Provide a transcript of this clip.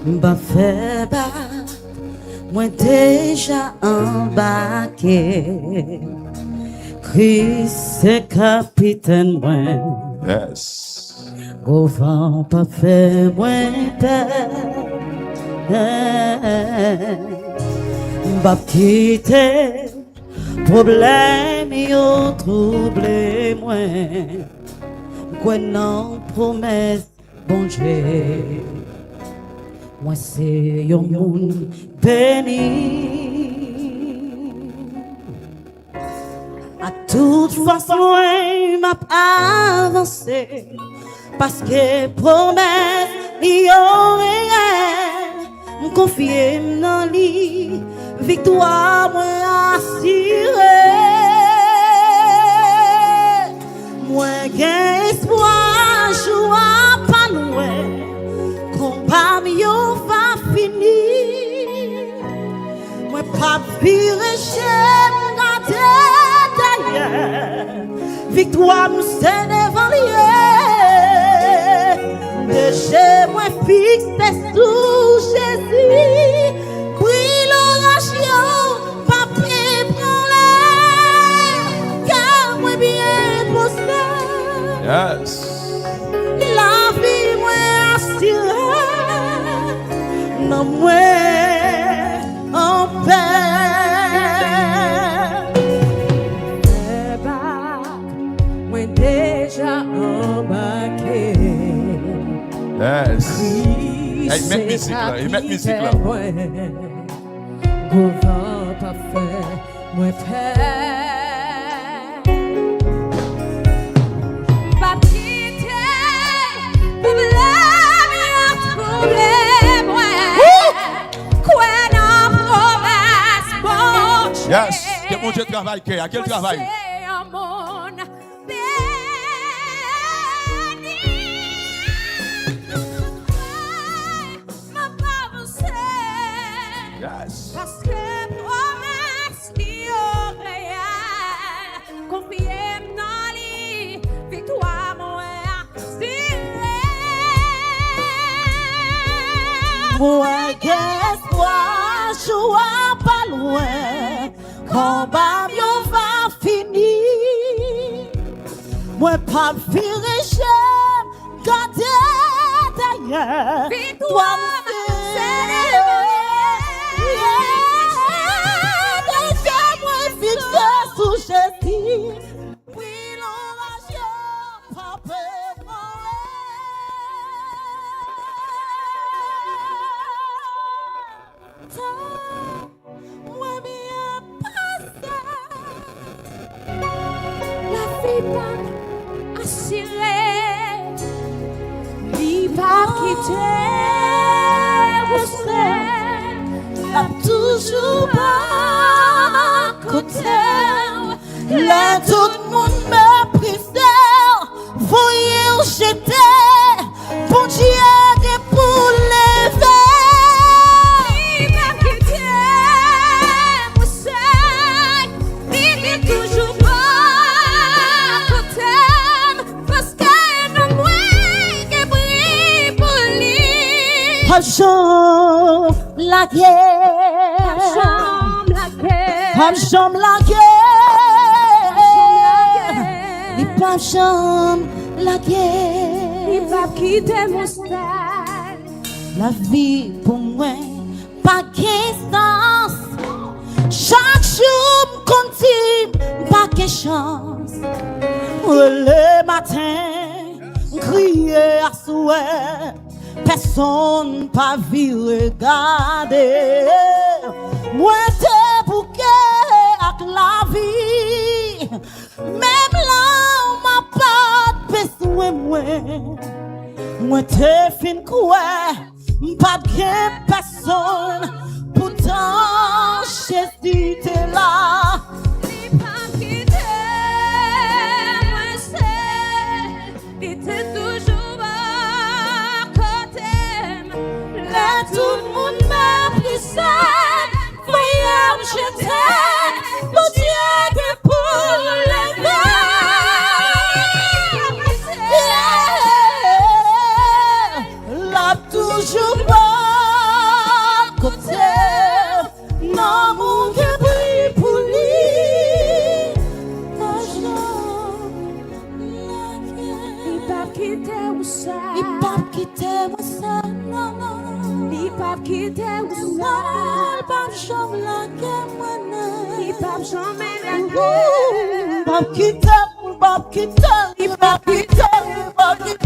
M'a fait bas, moi déjà embarqué. Christ c'est capitaine moi. Yes. Au vent pas fait moi peur. M'a quitté, problème yo troublé moi. Quoi non promesse bon Dieu. Moi c'est un monde béni. À toute façon, m'a avancé parce que promesse y aurait confié dans lui victoire moi assurée. Moi gain espoir joie pas loin. Combat mieux va finir. Moi pas virer chez d'ailleurs. Victoire nous c'est devant lui. Déjà moi fixe sous Jésus. Brille l'orage papier prend l'air. Car moi bien posté. Yes. La vie moi assurée. Non moi en paix. Moi déjà embarqué. Yes. Hey, mettre musique là, mettre musique là. Gouverneur parfait, moi père. Pas quitter, problème, troublé, moi. Quoi non promesse, bon Dieu. Yes. Que mon Dieu travaille, à quel travail? Yes. Parce que promesse qui aurait confié dans lui, victoire moi assurée. Moi qu'espoir joie pas loin, combat mieux va finir. Moi pas virer chez, garder d'ailleurs, victoire sous Jésus, oui l'orage frappe moi bien passé, la vie pas assurée, vie pas quittée, vous savez, l'a toujours pas côté. Là tout le monde méprisait, voyez où j'étais, bon Dieu est pour lever. Il m'a quitté, mon Seigneur, il est toujours pas côté, parce que non moi qui brille pour lui. Pas chambre la guerre, pas chambre la guerre, pas chambre la guerre. Pas chambre la guerre, il va quitter mon stade. La vie pour moi, pas qu'essence. Chaque jour continue, pas que chance. Le matin, crier à souhait, personne pas vu regarder. Moi t'es bouquet avec la vie, même là. Moi t'es fin quoi, pas bien personne, pourtant Jésus t'es là. Il pas quitté, moi c'est, il était toujours à côté. Là tout le monde m'a pris ça, voyons je t'aime, mon Dieu est pour lever. Toujours pas quitter ou ça. Pas jamais la guerre, il pas jamais la guerre. Pas quitter, pas quitter, pas quitter, pas quitter.